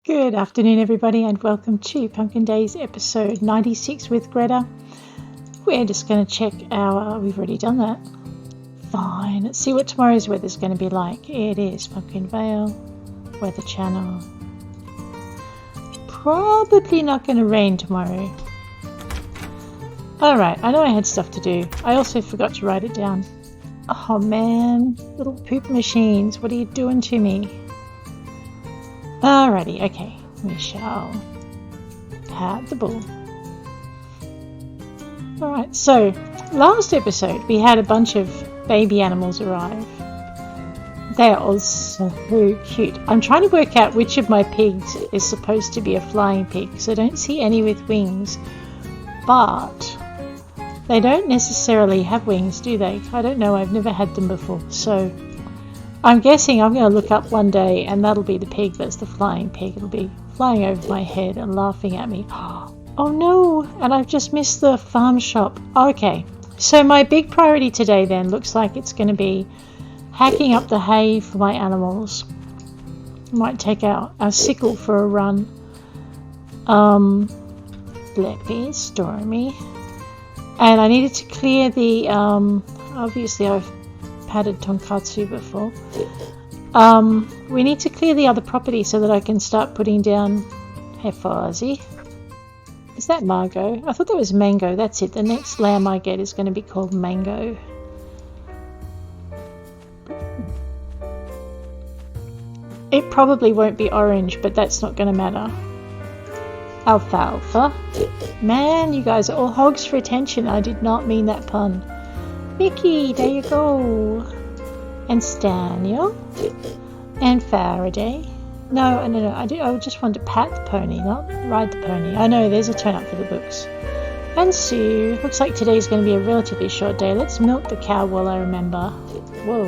Good afternoon, everybody, and welcome to Pumpkin Days episode 96 with Gretha. We're just going to check our... we've already done that. Fine. Let's see what tomorrow's weather's going to be like. It is Pumpkin Vale, Weather Channel. Probably not going to rain tomorrow. Alright, I know I had stuff to do. I also forgot to write it down. Oh man, little poop machines, what are you doing to me? Alrighty, okay, we shall pat the bull. Alright, so last episode we had a bunch of baby animals arrive. They are all so cute. I'm trying to work out which of my pigs is supposed to be a flying pig, because I don't see any with wings, but they don't necessarily have wings, do they? I don't know, I've never had them before, so I'm guessing I'm going to look up one day and that'll be the pig that's the flying pig. It'll be flying over my head and laughing at me. Oh no, and I've just missed the farm shop. Okay, so my big priority today then looks like it's going to be hacking up the hay for my animals. Might take out a sickle for a run. Bleppy, Stormy. And I needed to clear the, obviously I've patted tonkatsu before. We need to clear the other property so that I can start putting down Hefazi. Is that Margot? I thought that was Mango. That's it. The next lamb I get is going to be called Mango. It probably won't be orange, but that's not going to matter. Alfalfa. Man, you guys are all hogs for attention. I did not mean that pun. Mickey, there you go. And Staniel. And Faraday. No. I just wanted to pat the pony, not ride the pony. I know, there's a turn up for the books. And Sue. Looks like today's going to be a relatively short day. Let's milk the cow while I remember. Whoa.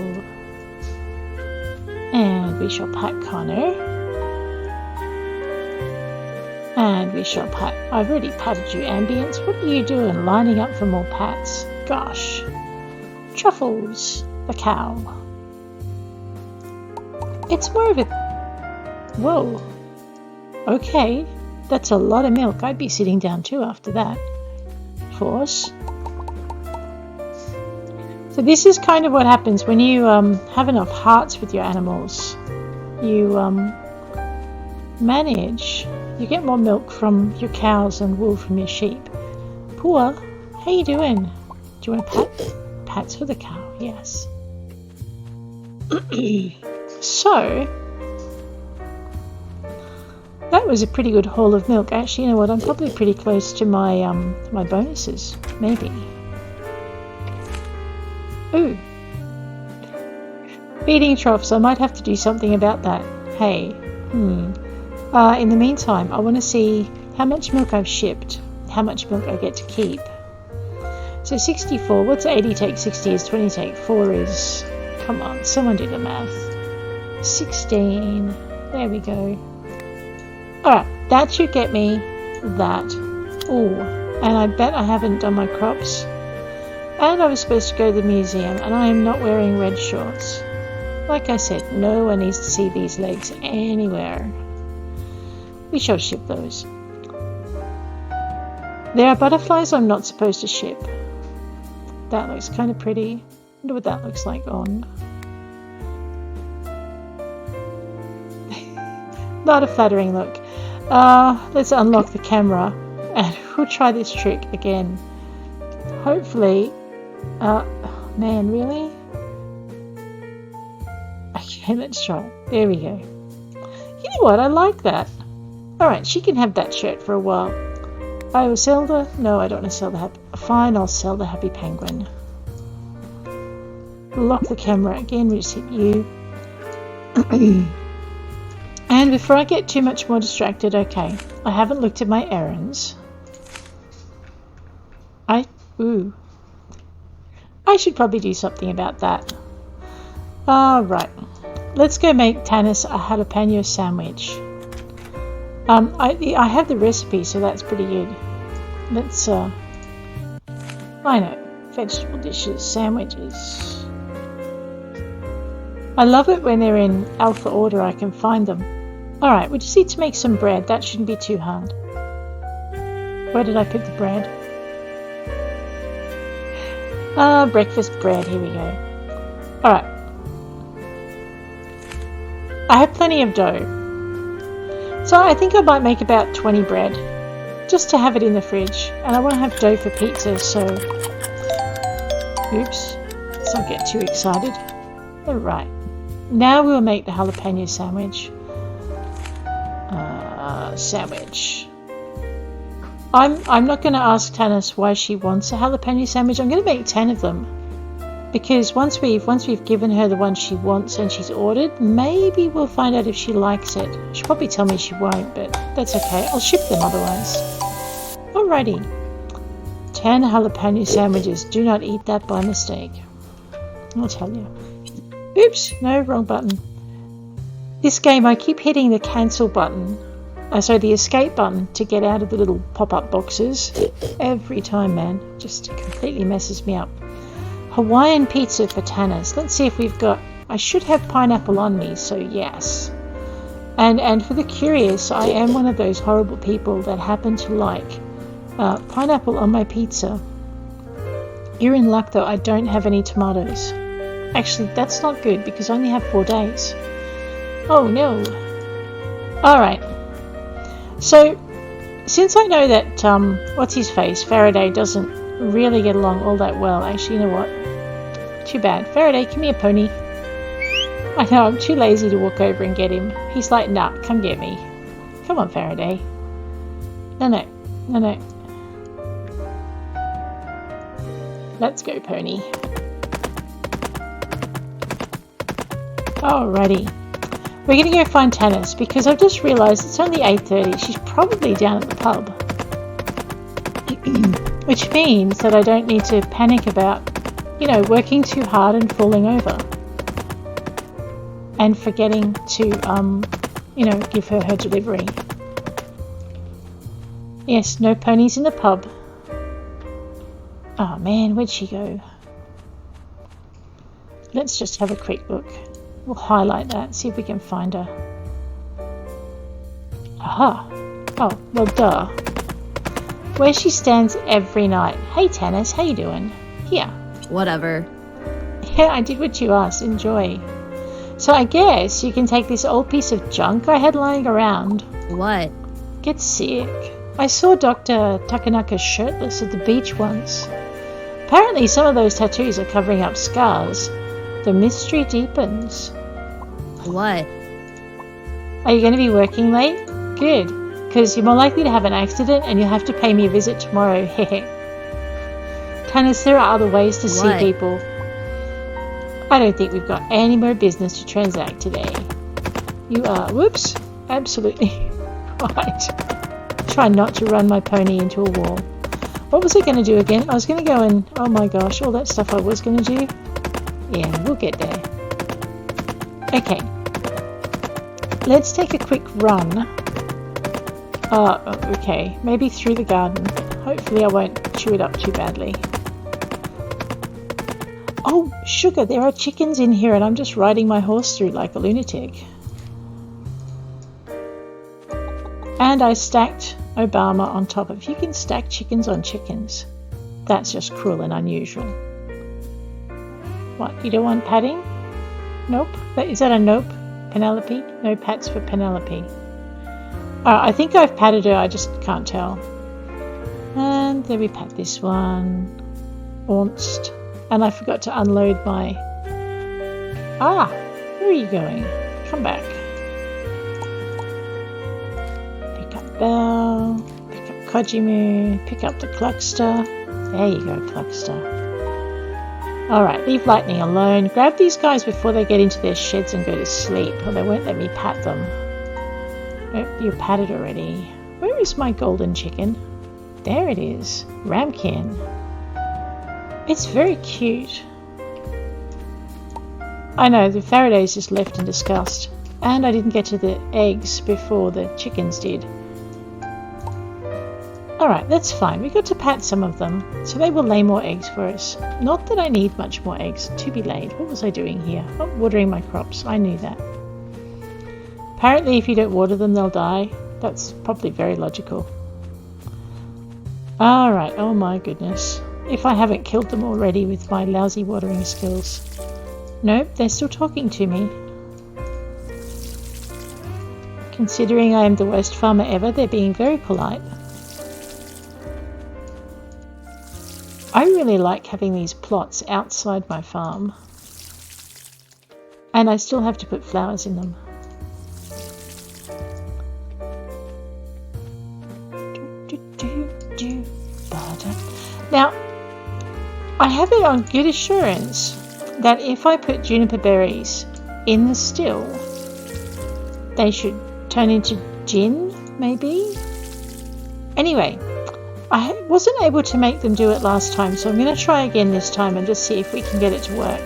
And we shall pat Connor. And we shall pat... I've already patted you, Ambience. What are you doing? Lining up for more pats? Gosh. Truffles, the cow. It's more of a... Whoa. Okay, that's a lot of milk. I'd be sitting down too after that. Force. So this is kind of what happens when you have enough hearts with your animals. You manage... You get more milk from your cows and wool from your sheep. Poor, how you doing? Do you want to pat? Pats for the cow, yes. So, that was a pretty good haul of milk. Actually, you know what? I'm probably pretty close to my my bonuses, maybe. Ooh, feeding troughs. I might have to do something about that. Hey, in the meantime, I want to see how much milk I've shipped, how much milk I get to keep. So 64, what's 80 take 60 is 20 take 4 is, come on, someone do the math. 16, there we go. Alright, that should get me that. Oh, and I bet I haven't done my crops. And I was supposed to go to the museum, and I am not wearing red shorts. Like I said, no one needs to see these legs anywhere. We shall ship those. There are butterflies I'm not supposed to ship. That looks kind of pretty. I wonder what that looks like on. Not a flattering look. Let's unlock the camera and we'll try this trick again. Hopefully... man, really? Okay, let's try it. There we go. You know what? I like that. Alright, she can have that shirt for a while. I will sell the... No, I don't want to sell the happy... Fine, I'll sell the happy penguin. Lock the camera again, we just hit you. And before I get too much more distracted, okay, I haven't looked at my errands. Ooh. I should probably do something about that. Right. Let's go make Tanis a jalapeno sandwich. I have the recipe, so that's pretty good. Let's, I know, vegetable dishes, sandwiches. I love it when they're in alpha order, I can find them. Alright, we just need to make some bread. That shouldn't be too hard. Where did I put the bread? Breakfast bread. Here we go. Alright. I have plenty of dough. So I think I might make about 20 bread. Just to have it in the fridge. And I want to have dough for pizza, so... Oops. Let's not get too excited. Alright. Now we'll make the jalapeno sandwich. Sandwich. I'm not going to ask Tanis why she wants a jalapeno sandwich. I'm going to make 10 of them. Because once we've given her the one she wants and she's ordered, maybe we'll find out if she likes it. She'll probably tell me she won't, but that's okay. I'll ship them otherwise. Alrighty. 10 jalapeno sandwiches. Do not eat that by mistake. I'll tell you. Oops, no, wrong button. This game, I keep hitting the cancel button. So the escape button to get out of the little pop-up boxes. Every time, man. Just completely messes me up. Hawaiian pizza for Tanis. Let's see if we've got... I should have pineapple on me, so yes. And for the curious, I am one of those horrible people that happen to like pineapple on my pizza. You're in luck though, I don't have any tomatoes. Actually, that's not good because I only have 4 days. Oh no. Alright. So, since I know that, what's-his-face, Faraday doesn't really get along all that well. Actually, you know what? Too bad. Faraday, give me a pony. I know, I'm too lazy to walk over and get him. He's like, nah, come get me. Come on, Faraday. No. Let's go, pony. Alrighty. We're going to go find Tanis because I've just realised it's only 8:30. She's probably down at the pub. Which means that I don't need to panic about, working too hard and falling over. And forgetting to, give her delivery. Yes, no ponies in the pub. Oh man, where'd she go? Let's just have a quick look. We'll highlight that, see if we can find her. Aha! Oh, well duh. Where she stands every night. Hey Tanis, how you doing? Here. Whatever. Yeah, I did what you asked. Enjoy. So I guess you can take this old piece of junk I had lying around. What? Get sick. I saw Dr. Takanaka shirtless at the beach once. Apparently some of those tattoos are covering up scars. The mystery deepens. What? Are you going to be working late? Good, because you're more likely to have an accident and you'll have to pay me a visit tomorrow. Hehe. Tanis, there are other ways to see people. I don't think we've got any more business to transact today. You are, whoops, absolutely right. Try not to run my pony into a wall. What was I going to do again? I was going to go and, oh my gosh, all that stuff I was going to do. Yeah, we'll get there. Okay. Let's take a quick run. Okay. Maybe through the garden. Hopefully I won't chew it up too badly. Oh, sugar, there are chickens in here and I'm just riding my horse through like a lunatic. And I stacked Obama on top of... You can stack chickens on chickens. That's just cruel and unusual. What, you don't want patting? Nope. Is that a nope? Penelope? No pats for Penelope. I think I've patted her, I just can't tell. And then we pat this one. Bounced. And I forgot to unload my... Ah! Where are you going? Come back. Pick up Belle. Pick up Kojimu. Pick up the Cluckster. There you go, Cluckster. Alright, leave Lightning alone. Grab these guys before they get into their sheds and go to sleep, or they won't let me pat them. Nope, you patted already. Where is my golden chicken? There it is. Ramkin. It's very cute. I know, the Faraday's just left in disgust. And I didn't get to the eggs before the chickens did. Alright, that's fine. We got to pat some of them, so they will lay more eggs for us. Not that I need much more eggs to be laid. What was I doing here? Oh, watering my crops. I knew that. Apparently if you don't water them, they'll die. That's probably very logical. Alright, oh my goodness. If I haven't killed them already with my lousy watering skills. Nope, they're still talking to me. Considering I am the worst farmer ever, they're being very polite. I really like having these plots outside my farm. And I still have to put flowers in them. Now, I have it on good assurance that if I put juniper berries in the still, they should turn into gin, maybe? Anyway, I wasn't able to make them do it last time, so I'm going to try again this time and just see if we can get it to work.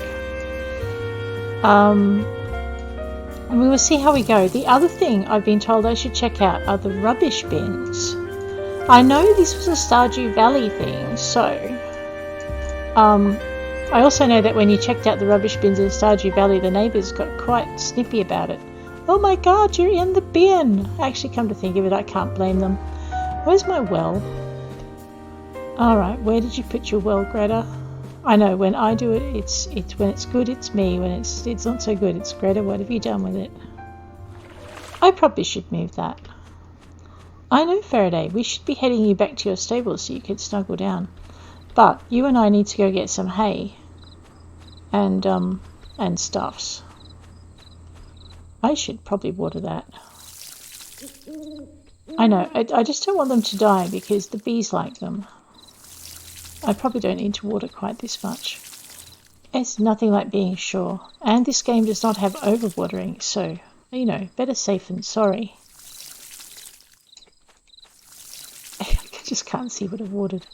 And we will see how we go. The other thing I've been told I should check out are the rubbish bins. I know this was a Stardew Valley thing, so I also know that when you checked out the rubbish bins in Stardew Valley, the neighbours got quite snippy about it. Oh my god, you're in the bin! Actually, come to think of it, I can't blame them. Where's my well? Alright, where did you put your well, Greta? I know, when I do it, it's when it's good, it's me. When it's not so good, it's Greta. What have you done with it? I probably should move that. I know, Faraday, we should be heading you back to your stable so you can snuggle down. But you and I need to go get some hay and stuffs. I should probably water that. I know, I just don't want them to die because the bees like them. I probably don't need to water quite this much. It's nothing like being sure. And this game does not have overwatering, so, you know, better safe than sorry. I just can't see what I've watered.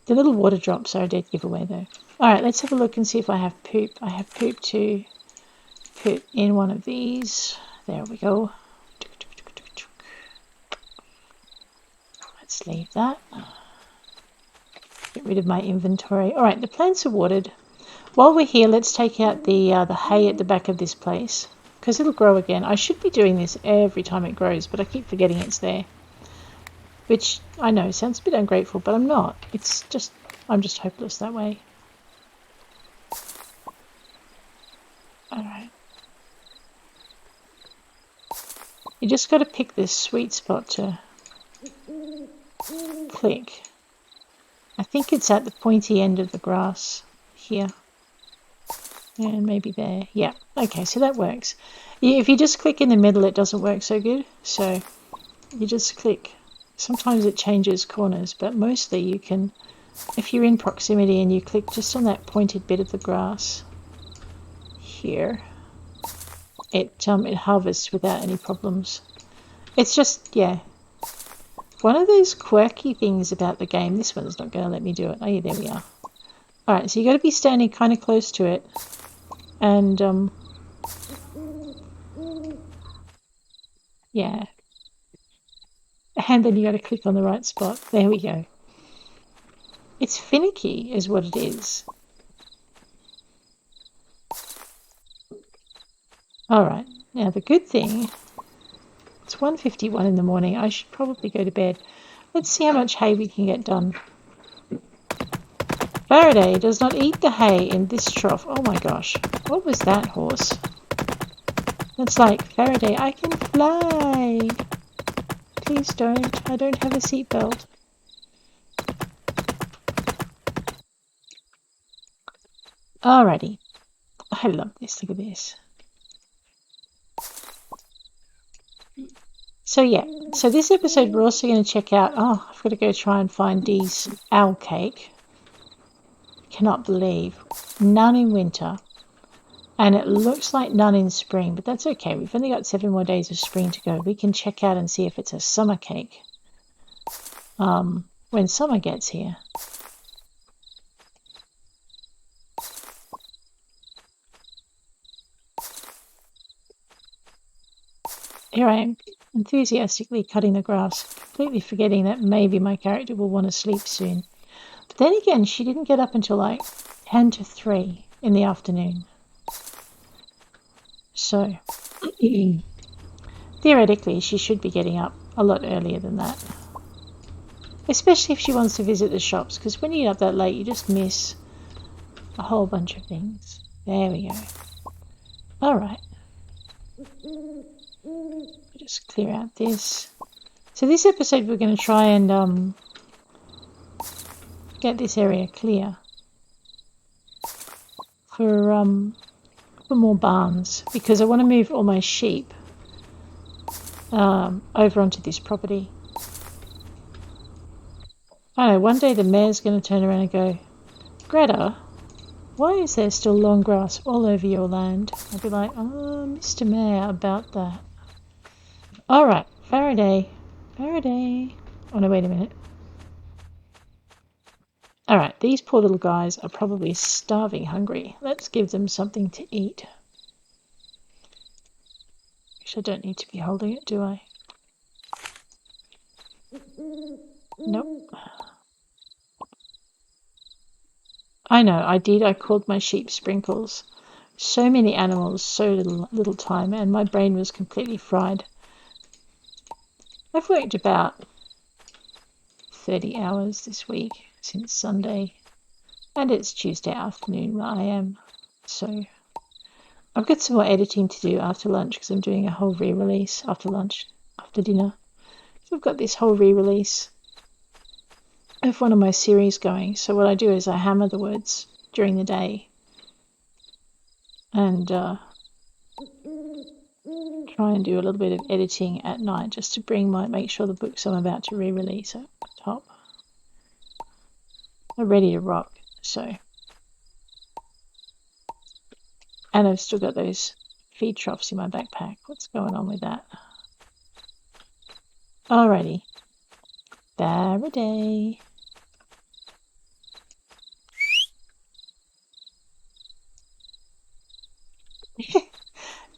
The little water drops are a dead giveaway though. Alright, let's have a look and see if I have poop. I have poop to put in one of these. There we go. Let's leave that. Get rid of my inventory. Alright, the plants are watered. While we're here, let's take out the hay at the back of this place. Because it'll grow again. I should be doing this every time it grows, but I keep forgetting it's there. Which, I know, sounds a bit ungrateful, but I'm not. It's just, I'm just hopeless that way. Alright. You just got to pick this sweet spot to click. I think it's at the pointy end of the grass here. And maybe there. Yeah, okay, so that works. If you just click in the middle, it doesn't work so good. So you just click. Sometimes it changes corners, but mostly you can, if you're in proximity and you click just on that pointed bit of the grass here, it harvests without any problems. It's just, yeah, one of those quirky things about the game. This one's not going to let me do it. Oh yeah, there we are. Alright, so you got to be standing kind of close to it, and yeah. And then you got to click on the right spot. There we go. It's finicky is what it is. Alright, now the good thing, it's 1:51 in the morning. I should probably go to bed. Let's see how much hay we can get done. Faraday does not eat the hay in this trough. Oh my gosh. What was that, horse? That's like, Faraday, I can fly. Please don't. I don't have a seatbelt. Alrighty. I love this. Look at this. So yeah. So this episode we're also going to check out... Oh, I've got to go try and find Dee's owl cake. Cannot believe. None in winter. And it looks like none in spring, but that's okay. We've only got 7 more days of spring to go. We can check out and see if it's a summer cake when summer gets here. Here I am, enthusiastically cutting the grass, completely forgetting that maybe my character will want to sleep soon. But then again, she didn't get up until like 10 to 3 in the afternoon. So, theoretically she should be getting up a lot earlier than that. Especially if she wants to visit the shops, because when you get up that late you just miss a whole bunch of things. There we go. Alright. Just clear out this. So this episode we're going to try and get this area clear for more barns, because I want to move all my sheep over onto this property. I don't know, one day the mayor's going to turn around and go, Greta, why is there still long grass all over your land? I'll be like, oh, Mr. Mayor, about that. Alright, Faraday. Oh no, wait a minute. Alright, these poor little guys are probably starving hungry. Let's give them something to eat. Actually, I don't need to be holding it, do I? Nope. I know, I did. I called my sheep Sprinkles. So many animals, so little time, and my brain was completely fried. I've worked about 30 hours this week since Sunday, and it's Tuesday afternoon where I am, so I've got some more editing to do after lunch because I'm doing a whole re-release after lunch, after dinner. So I've got this whole re-release of one of my series going. So what I do is I hammer the words during the day and try and do a little bit of editing at night just to make sure the books I'm about to re-release are top. I'm ready to rock. So, and I've still got those feed troughs in my backpack. What's going on with that? Alrighty. Faraday.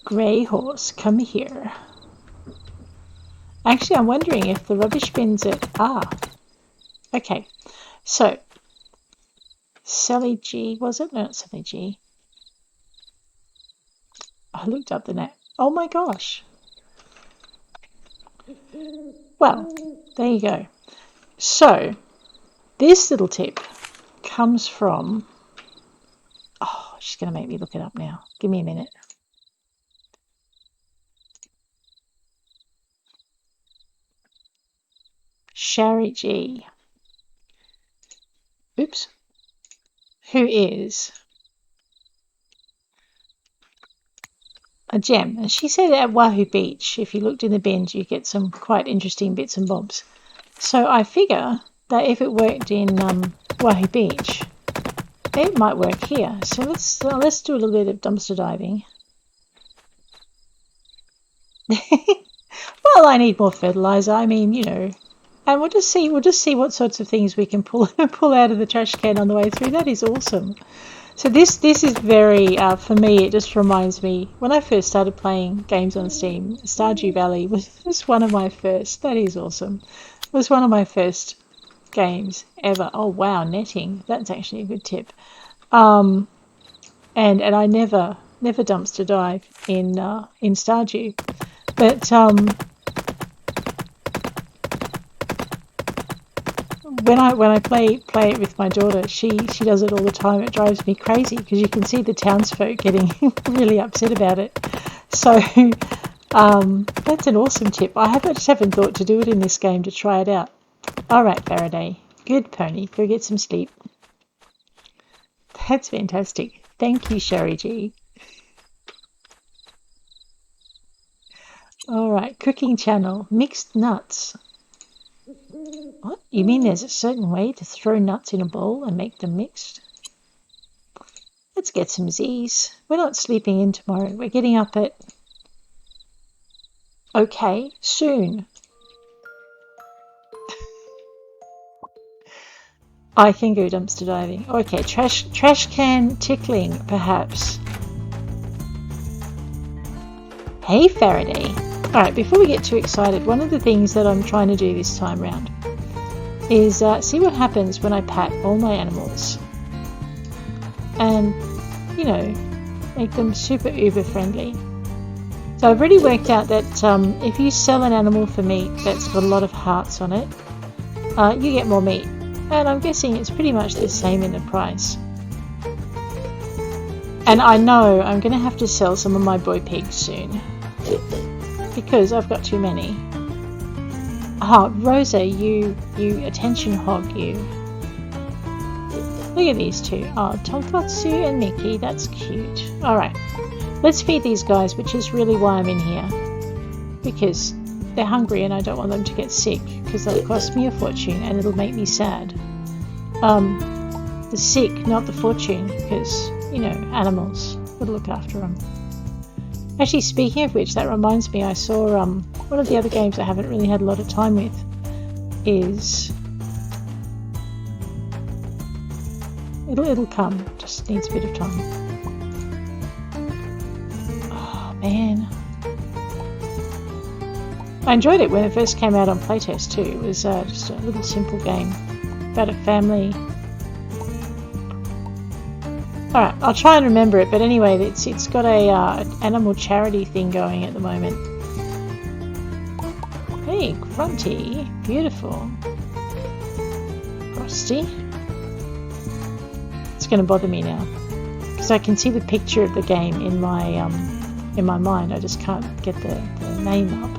Grey horse, come here. Actually, I'm wondering if the rubbish bins are... okay, so Sally G, was it? No, not Sally G. I looked up the name. Oh my gosh. Well, there you go. So, this little tip comes from... oh, she's going to make me look it up now. Give me a minute. Shari G. Oops. Who is a gem. And she said at Wahoo Beach, if you looked in the bins, you get some quite interesting bits and bobs. So I figure that if it worked in Wahoo Beach, it might work here. So let's do a little bit of dumpster diving. Well, I need more fertilizer. I mean, you know, and we'll just see what sorts of things we can pull out of the trash can on the way through. That is awesome. So this is very for me. It just reminds me when I first started playing games on Steam. Stardew Valley was one of my first. That is awesome. It was one of my first games ever. Oh wow, netting. That's actually a good tip. And I never dumpster dive in Stardew, but when I play it with my daughter, she does it all the time. It drives me crazy because you can see the townsfolk getting really upset about it. So that's an awesome tip. I just haven't thought to do it in this game to try it out. All right, Faraday. Good pony. Go get some sleep. That's fantastic. Thank you, Sherry G. All right, cooking channel. Mixed nuts. What? You mean there's a certain way to throw nuts in a bowl and make them mixed? Let's get some Z's. We're not sleeping in tomorrow. We're getting up at... okay, soon. I can go dumpster diving. Okay, trash can tickling, perhaps. Hey, Faraday. Alright, before we get too excited, one of the things that I'm trying to do this time round is see what happens when I pat all my animals and, you know, make them super uber friendly. So So I've already worked out that if you sell an animal for meat that's got a lot of hearts on it, you get more meat. And I'm guessing it's pretty much the same in the price. And I know I'm going to have to sell some of my boy pigs soon. Because I've got too many. Oh, Rosa, you attention hog, you. Look at these two. Oh, Tonkotsu and Mickey, that's cute. Alright, let's feed these guys, which is really why I'm in here. Because they're hungry and I don't want them to get sick, because they'll cost me a fortune and it'll make me sad. The sick, not the fortune, because, you know, animals. Gotta look after them. Actually, speaking of which, that reminds me, I saw one of the other games I haven't really had a lot of time with is... It'll come, just needs a bit of time. Oh, man. I enjoyed it when it first came out on playtest too. It was just a little simple game about a family. Alright, I'll try and remember it, but anyway, it's got a animal charity thing going at the moment. Hey, Grunty, beautiful. Frosty. It's going to bother me now because I can see the picture of the game in my mind. I just can't get the name up.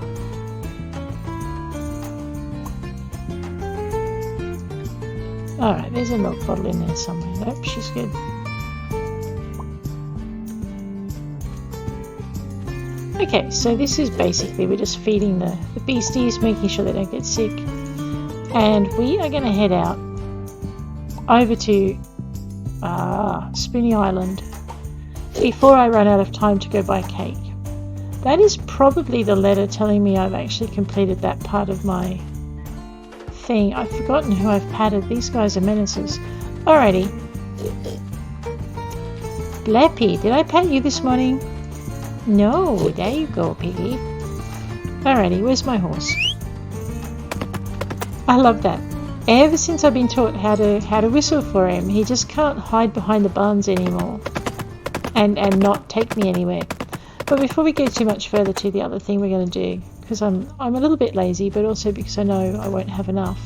Alright, there's a milk bottle in there somewhere. Nope, she's good. Okay, so this is basically, we're just feeding the beasties, making sure they don't get sick. And we are going to head out over to Spoony Island before I run out of time to go buy cake. That is probably the letter telling me I've actually completed that part of my thing. I've forgotten who I've patted. These guys are menaces. Alrighty. Bleppy, did I pat you this morning? No, there you go, piggy. Alrighty, where's my horse? I love that. Ever since I've been taught how to whistle for him, he just can't hide behind the barns anymore and not take me anywhere. But before we go too much further to the other thing we're going to do, because I'm a little bit lazy, but also because I know I won't have enough.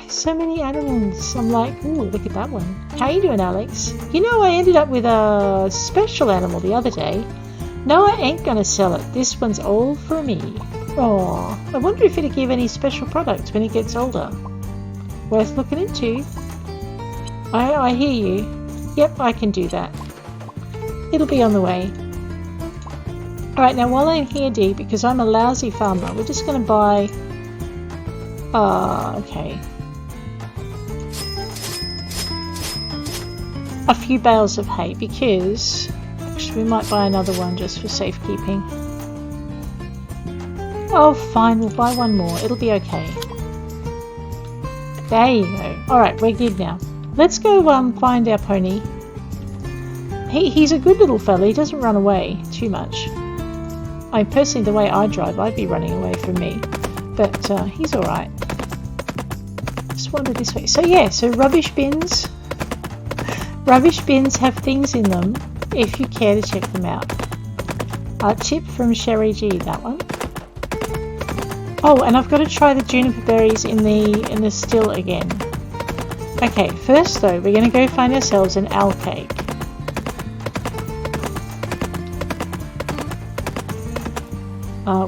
So many animals. I'm like, ooh, look at that one. How you doing, Alex? You know, I ended up with a special animal the other day. No, I ain't gonna sell it. This one's all for me. Oh, I wonder if it'll give any special products when it gets older. Worth looking into. I hear you. Yep, I can do that. It'll be on the way. Alright, now while I'm here, Dee, because I'm a lousy farmer, we're just gonna buy... okay. A few bales of hay, because actually we might buy another one just for safekeeping. Oh fine, we'll buy one more, it'll be okay. There you go. Alright, we're good now. Let's go find our pony. He's a good little fella, he doesn't run away too much. Personally, the way I drive, I'd be running away from me, but he's alright. Just wander this way. So yeah, so rubbish bins. Rubbish bins have things in them if you care to check them out. Chip from Sherry G, that one. Oh, and I've got to try the juniper berries in the still again. Okay, first though, we're going to go find ourselves an owl cake.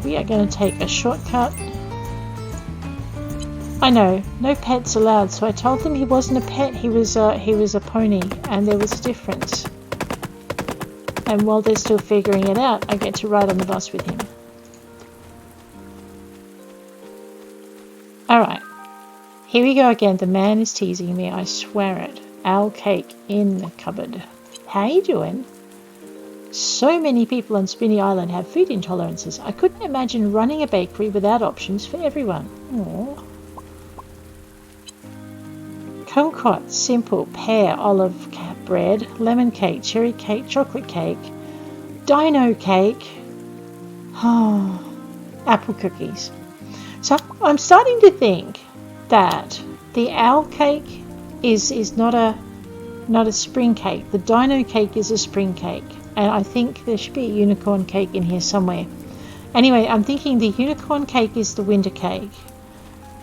We are going to take a shortcut. I know, no pets allowed, so I told them he wasn't a pet, he was a pony, and there was a difference. And while they're still figuring it out, I get to ride on the bus with him. Alright, here we go again. The man is teasing me, I swear it. Owl cake in the cupboard. How you doing? So many people on Spinny Island have food intolerances. I couldn't imagine running a bakery without options for everyone. Aww. Kumquat, simple, pear, olive bread, lemon cake, cherry cake, chocolate cake, dino cake, apple cookies. So I'm starting to think that the owl cake is not a spring cake. The dino cake is a spring cake. And I think there should be a unicorn cake in here somewhere. Anyway, I'm thinking the unicorn cake is the winter cake.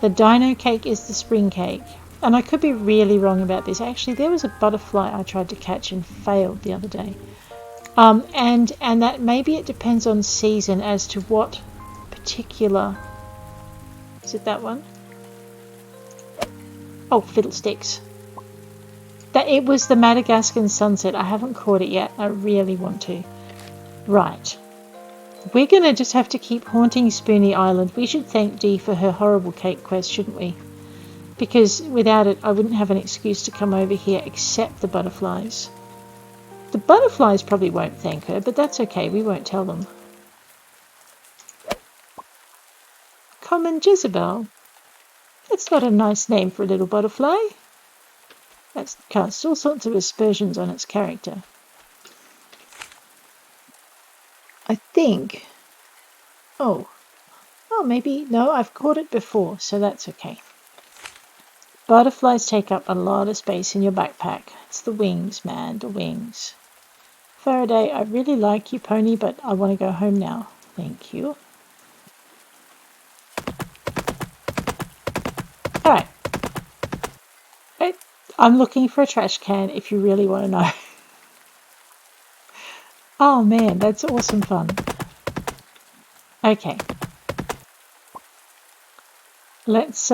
The dino cake is the spring cake. And I could be really wrong about this. Actually, there was a butterfly I tried to catch and failed the other day. And that maybe it depends on season as to what particular... Is it that one? Oh, fiddlesticks. That it was the Madagascan sunset. I haven't caught it yet. I really want to. Right. We're going to just have to keep haunting Spoony Island. We should thank Dee for her horrible cake quest, shouldn't we? Because without it, I wouldn't have an excuse to come over here except the butterflies. The butterflies probably won't thank her, but that's okay. We won't tell them. Common Jezebel. That's not a nice name for a little butterfly. That's cast all sorts of aspersions on its character. I think... Oh, maybe... No, I've caught it before, so that's okay. Butterflies take up a lot of space in your backpack. It's the wings, man, the wings. Faraday, I really like you, Pony, but I want to go home now. Thank you. Alright. I'm looking for a trash can if you really want to know. Oh man, that's awesome fun. Okay. Let's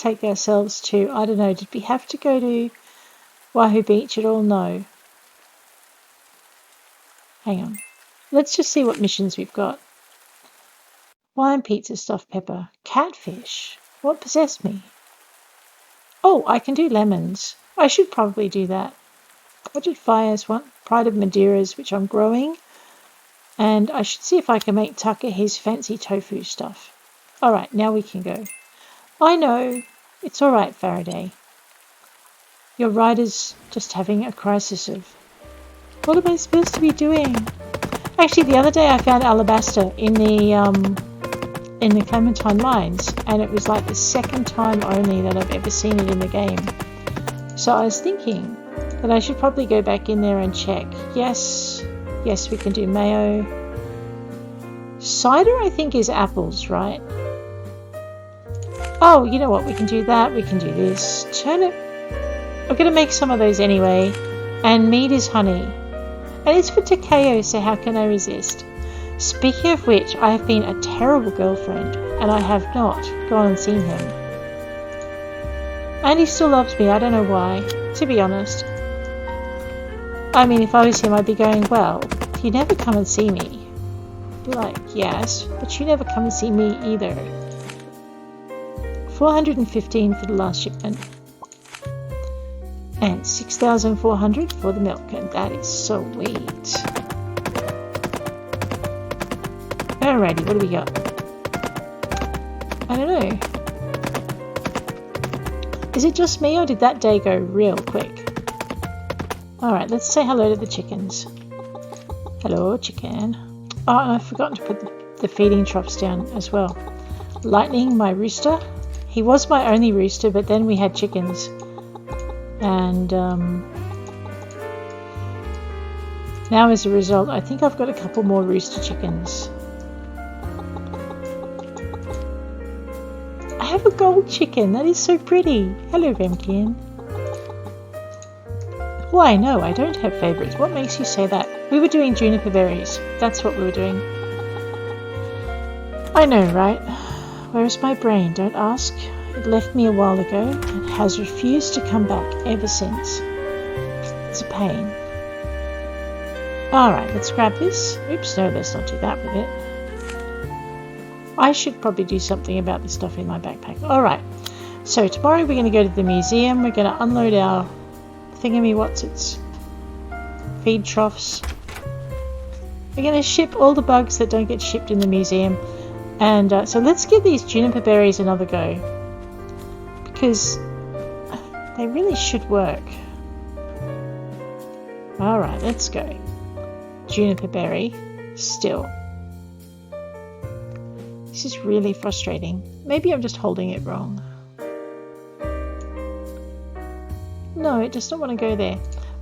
take ourselves to, I don't know, did we have to go to Wahoo Beach at all? No. Hang on. Let's just see what missions we've got. Wine pizza stuffed pepper. Catfish. What possessed me? Oh, I can do lemons. I should probably do that. What did Fires want? Pride of Madeiras, which I'm growing. And I should see if I can make Tucker his fancy tofu stuff. Alright, now we can go. I know. It's alright, Faraday. Your rider's just having a crisis of... What am I supposed to be doing? Actually, the other day I found alabaster in the Clementine mines, and it was like the second time only that I've ever seen it in the game. So I was thinking that I should probably go back in there and check. Yes, we can do mayo. Cider, I think, is apples, right? Oh, you know what? We can do that. We can do this. Turnip. I'm going to make some of those anyway. And mead is honey. And it's for Takeo, so how can I resist? Speaking of which, I have been a terrible girlfriend, and I have not gone and seen him. And he still loves me. I don't know why, to be honest. I mean, if I was him, I'd be going, well, you never come and see me. I'd be like, yes, but you never come and see me either. 415 for the last shipment. And 6,400 for the milk, and that is sweet. Alrighty, what do we got? I don't know. Is it just me, or did that day go real quick? Alright, let's say hello to the chickens. Hello, chicken. Oh, and I've forgotten to put the feeding troughs down as well. Lightning, my rooster. He was my only rooster, but then we had chickens. And now as a result, I think I've got a couple more rooster chickens. I have a gold chicken. That is so pretty. Hello, Remkin. Why, no, I don't have favourites. What makes you say that? We were doing juniper berries. That's what we were doing. I know, right? Where's my brain? Don't ask. It left me a while ago and has refused to come back ever since. It's a pain. Alright, let's grab this. Oops, no, let's not do that with it. I should probably do something about the stuff in my backpack. Alright, so tomorrow we're going to go to the museum. We're going to unload our thingammy-whatsits. Feed troughs. We're going to ship all the bugs that don't get shipped in the museum. And so let's give these juniper berries another go. Because they really should work. Alright, let's go. Juniper berry. Still. This is really frustrating. Maybe I'm just holding it wrong. No, it does not want to go there.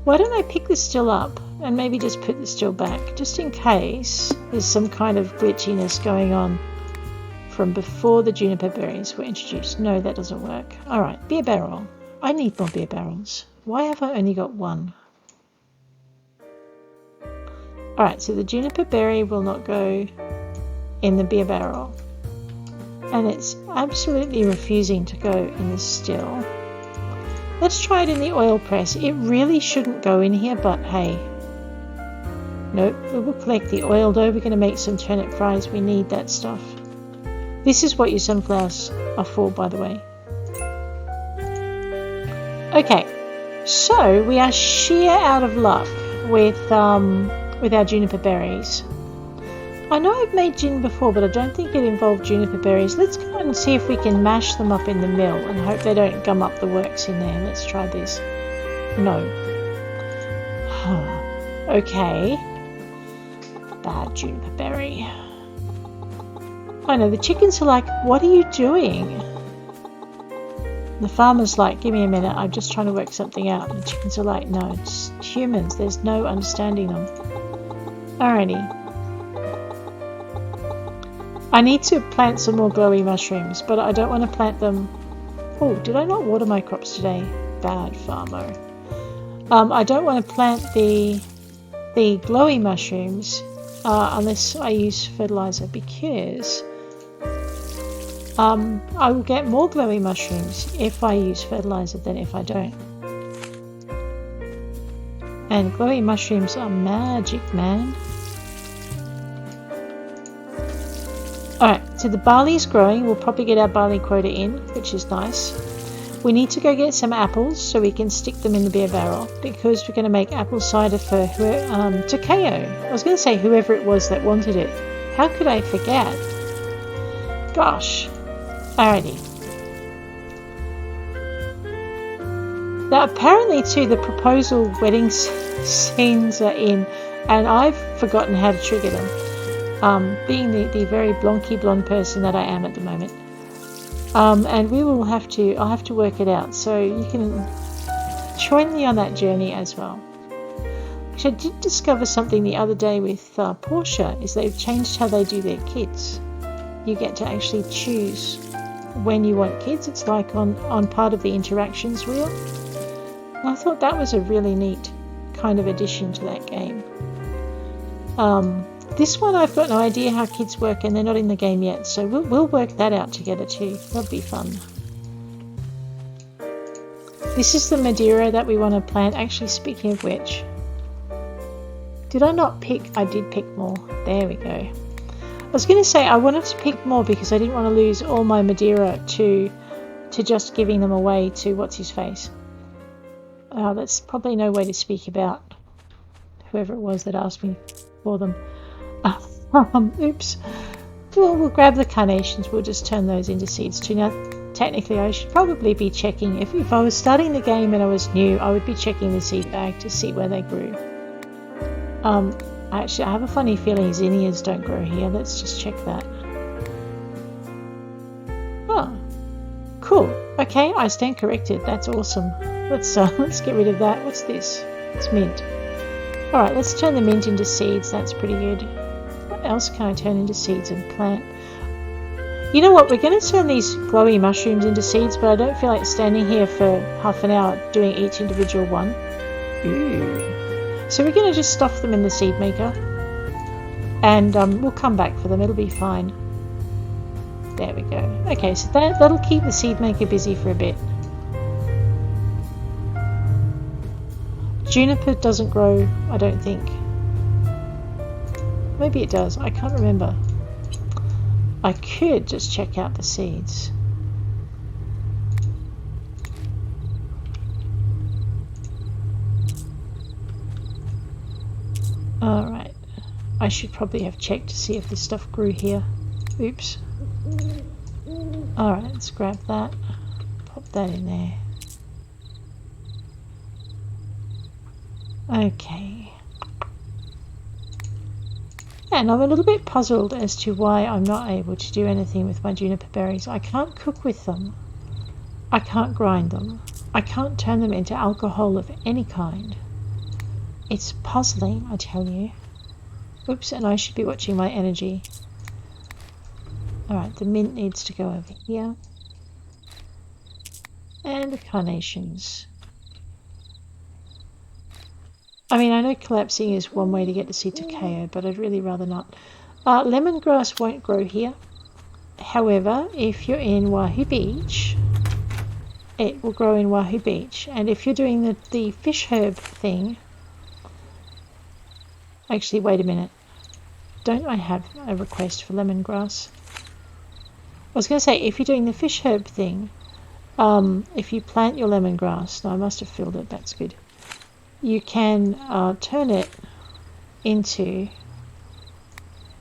Why don't I pick this still up? and maybe just put the still back, just in case there's some kind of glitchiness going on from before the juniper berries were introduced. No, that doesn't work. Alright, beer barrel. I need more beer barrels. Why have I only got one? Alright, so the juniper berry will not go in the beer barrel. And it's absolutely refusing to go in the still. Let's try it in the oil press. It really shouldn't go in here, but hey. Nope, we will collect the oil dough. We're going to make some turnip fries. We need that stuff. This is what your sunflowers are for, by the way. Okay, so we are sheer out of luck with our juniper berries. I know I've made gin before, but I don't think it involved juniper berries. Let's go and see if we can mash them up in the mill and hope they don't gum up the works in there. Let's try this. No. Okay. Bad juniper berry. I know, the chickens are like, what are you doing? The farmer's like, give me a minute, I'm just trying to work something out. And the chickens are like, no, it's humans, there's no understanding them. Alrighty. I need to plant some more glowy mushrooms, but I don't want to plant them... Oh, did I not water my crops today? Bad farmer. I don't want to plant the glowy mushrooms unless I use fertilizer, because I will get more glowy mushrooms if I use fertilizer than if I don't. And glowy mushrooms are magic, man. Alright, so the barley is growing. We'll probably get our barley quota in, which is nice. We need to go get some apples so we can stick them in the beer barrel, because we're going to make apple cider for Takeo. I was going to say whoever it was that wanted it. How could I forget? Gosh. Alrighty. Now apparently too, the proposal wedding scenes are in, and I've forgotten how to trigger them. Being the very blonky blonde person that I am at the moment. And I'll have to work it out, so you can join me on that journey as well. Actually, I did discover something the other day with Portia, is they've changed how they do their kids. You get to actually choose when you want kids. It's like on part of the interactions wheel. And I thought that was a really neat kind of addition to that game. This one I've got no idea how kids work, and they're not in the game yet, so we'll work that out together too. That'll be fun. This is the Madeira that we want to plant. Actually, speaking of which, did I not pick? I did pick more. There we go. I was going to say I wanted to pick more because I didn't want to lose all my Madeira to just giving them away to what's-his-face. That's probably no way to speak about whoever it was that asked me for them. Oops. Well, we'll grab the carnations. We'll just turn those into seeds too. Now, technically, I should probably be checking. If I was starting the game and I was new, I would be checking the seed bag to see where they grew. Actually, I have a funny feeling zinnias don't grow here. Let's just check that. Oh, cool. Okay, I stand corrected. That's awesome. Let's get rid of that. What's this? It's mint. All right, let's turn the mint into seeds. That's pretty good. What else can I turn into seeds and plant? You know what? We're going to turn these glowy mushrooms into seeds, but I don't feel like standing here for half an hour doing each individual one. Ooh. So we're going to just stuff them in the seed maker, and we'll come back for them. It'll be fine. There we go. Okay, so that'll keep the seed maker busy for a bit. Juniper doesn't grow, I don't think. Maybe it does. I can't remember. I could just check out the seeds. Alright. I should probably have checked to see if this stuff grew here. Oops. Alright, let's grab that. Pop that in there. Okay. And I'm a little bit puzzled as to why I'm not able to do anything with my juniper berries. I can't cook with them. I can't grind them. I can't turn them into alcohol of any kind. It's puzzling, I tell you. Oops, and I should be watching my energy. Alright, the mint needs to go over here. And the carnations. I mean, I know collapsing is one way to get to see Takeo, but I'd really rather not. Lemongrass won't grow here. However, if you're in Wahoo Beach, it will grow in Wahoo Beach. And if you're doing the fish herb thing... Actually, wait a minute. Don't I have a request for lemongrass? I was going to say, if you're doing the fish herb thing, if you plant your lemongrass... No, I must have filled it. That's good. You can turn it into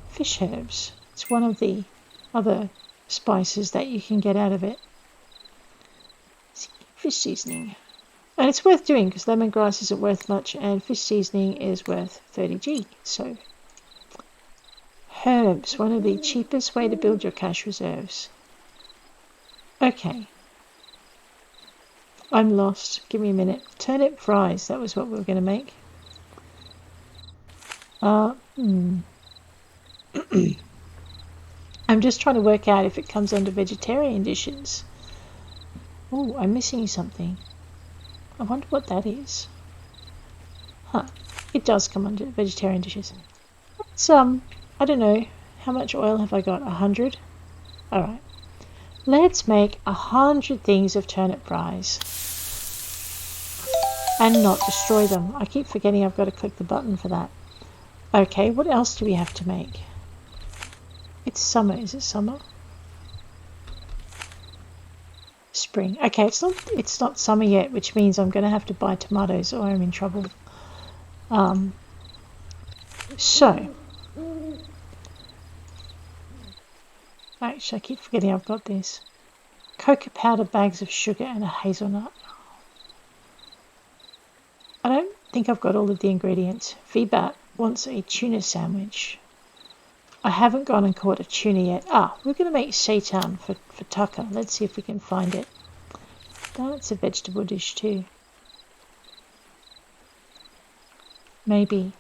fish herbs. It's one of the other spices that you can get out of it. Fish seasoning. And it's worth doing because lemongrass isn't worth much and fish seasoning is worth 30G. So, herbs, one of the cheapest way to build your cash reserves. Okay. I'm lost. Give me a minute. Turnip fries. That was what we were going to make. I'm just trying to work out if it comes under vegetarian dishes. Oh, I'm missing something. I wonder what that is. Huh. It does come under vegetarian dishes. It's, I don't know. How much oil have I got? 100? Alright. Let's make 100 things of turnip fries. And not destroy them. I keep forgetting I've got to click the button for that. Okay, what else do we have to make? It's summer. Is it summer? Spring. Okay, it's not summer yet, which means I'm going to have to buy tomatoes or I'm in trouble. So. Actually, I keep forgetting I've got this. Cocoa powder, bags of sugar, and a hazelnut. I don't think I've got all of the ingredients. Vibat wants a tuna sandwich. I haven't gone and caught a tuna yet. We're going to make seitan for Tucker. Let's see if we can find it. That's a vegetable dish too. Maybe.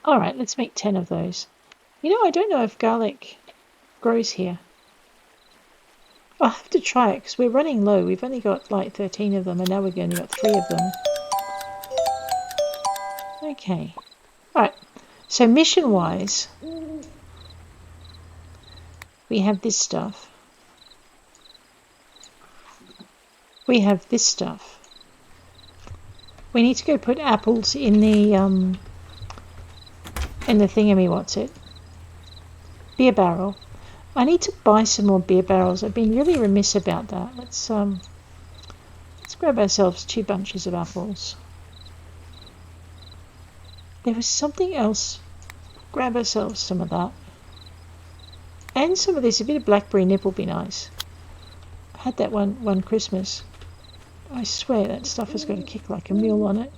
Alright, let's make 10 of those. You know, I don't know if garlic grows here. I'll have to try it because we're running low. We've only got like 13 of them and now we've only got 3 of them. Okay. Alright. So mission-wise, we have this stuff. We have this stuff. We need to go put apples in the thingammy-what's-it? Beer barrel. I need to buy some more beer barrels. I've been really remiss about that. Let's grab ourselves 2 bunches of apples. There was something else. Grab ourselves some of that. And some of this. A bit of blackberry nip will be nice. I had that one Christmas. I swear that stuff has got a kick like a mule on it.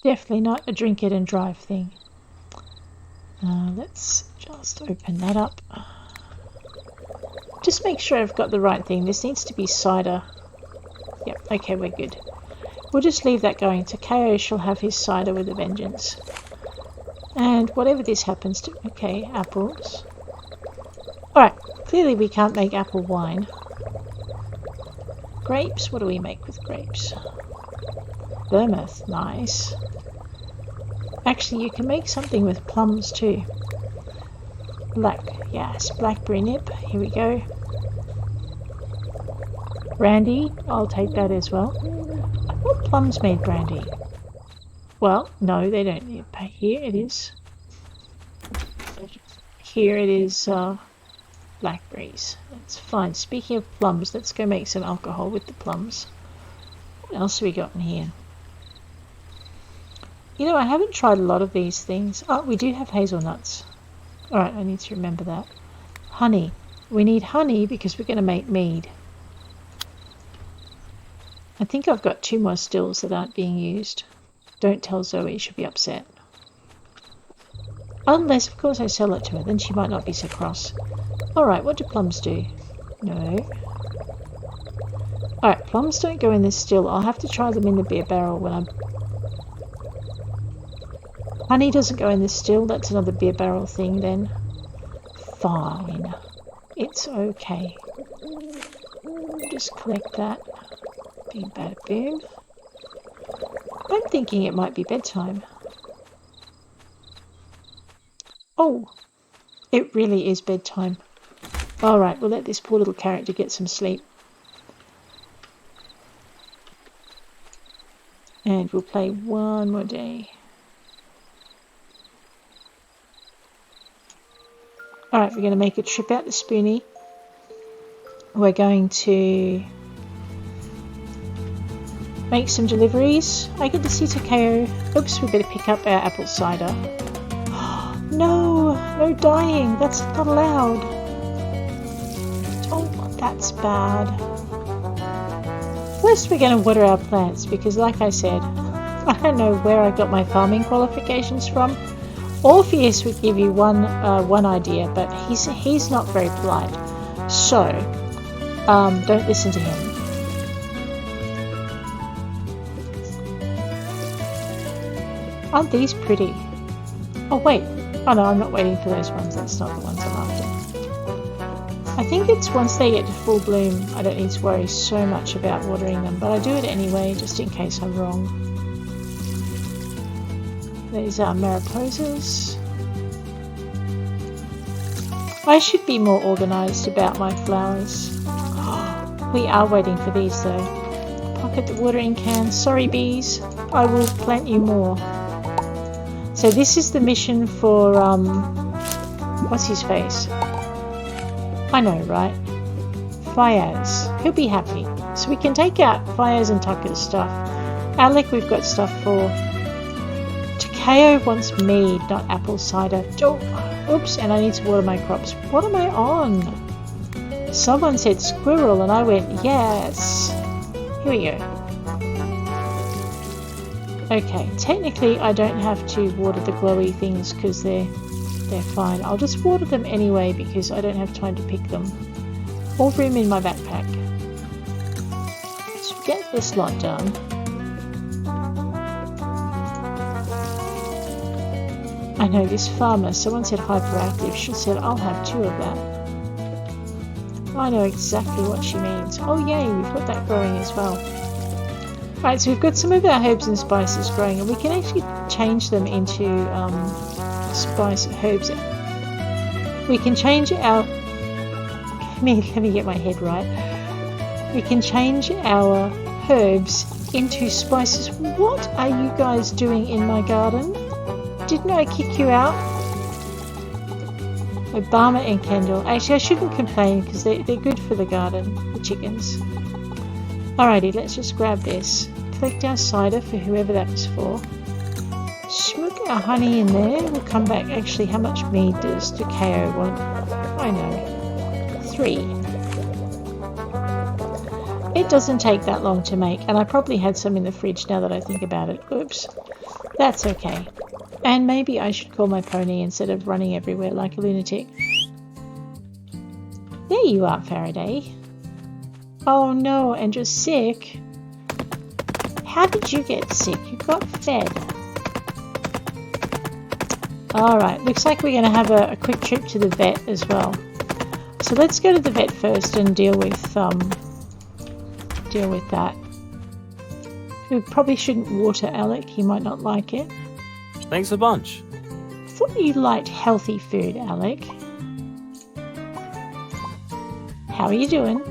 Definitely not a drink it and drive thing. Let's just open that up. Just make sure I've got the right thing. This needs to be cider. Yep, okay, we're good. We'll just leave that going. Takeo shall have his cider with a vengeance. And whatever this happens to... Okay, apples. Alright, clearly we can't make apple wine. Grapes, what do we make with grapes? Vermouth, nice. Actually, you can make something with plums too. Yes, blackberry nip, here we go. Brandy, I'll take that as well. I thought plums made brandy. Well, no, they don't. Here it is. Here it is, blackberries. That's fine. Speaking of plums, let's go make some alcohol with the plums. What else have we got in here? You know, I haven't tried a lot of these things. Oh, we do have hazelnuts. Alright, I need to remember that. Honey. We need honey because we're going to make mead. I think I've got 2 more stills that aren't being used. Don't tell Zoe, she'll be upset. Unless, of course, I sell it to her, then she might not be so cross. Alright, what do plums do? No. Alright, plums don't go in this still. I'll have to try them in the beer barrel when I'm... Honey doesn't go in this still. That's another beer barrel thing then. Fine. It's okay. Just collect that. Bing, bada, boom. I'm thinking it might be bedtime. Oh, it really is bedtime. Alright, we'll let this poor little character get some sleep. And we'll play one more day. Alright, we're going to make a trip out to Spoonie. We're going to make some deliveries. I get to see Takeo. Oops, we better pick up our apple cider. No, no dying. That's not allowed. Oh, that's bad. First, we're going to water our plants because, like I said, I don't know where I got my farming qualifications from. Orpheus would give you one idea, but he's not very polite. So, don't listen to him. Aren't these pretty? Oh wait. Oh no, I'm not waiting for those ones. That's not the ones I'm after. I think it's once they get to full bloom, I don't need to worry so much about watering them, but I do it anyway, just in case I'm wrong. These are Mariposas. I should be more organised about my flowers. We are waiting for these though. Pocket the watering can. Sorry bees, I will plant you more. So this is the mission for, what's his face? I know, right? Fayaz. He'll be happy. So we can take out Fayaz and Tucker's stuff. Alec, we've got stuff for. Takeo wants mead, not apple cider. Oh, oops, and I need to water my crops. What am I on? Someone said squirrel, and I went, yes. Here we go. Okay, technically I don't have to water the glowy things because they're fine. I'll just water them anyway because I don't have time to pick them. All room in my backpack. So get this lot done. I know this farmer, someone said hyperactive. She said I'll have 2 of that. I know exactly what she means. Oh yay, we've got that growing as well. Right, so we've got some of our herbs and spices growing, and we can actually change them into herbs. We can change our... Let me get my head right. We can change our herbs into spices. What are you guys doing in my garden? Didn't I kick you out? Obama and Kendall. Actually, I shouldn't complain because they're good for the garden, the chickens. Alrighty, let's just grab this. Collect our cider for whoever that was for. Smoke our honey in there. We'll come back. Actually, how much mead does Takeo want? I know. 3. It doesn't take that long to make, and I probably had some in the fridge now that I think about it. Oops. That's okay. And maybe I should call my pony instead of running everywhere like a lunatic. There you are, Faraday. Oh no, and you're sick. How did you get sick? You got fed. Alright, looks like we're going to have a quick trip to the vet as well. So let's go to the vet first and deal with that. We probably shouldn't water Alec, he might not like it. Thanks a bunch. I thought you liked healthy food, Alec. How are you doing?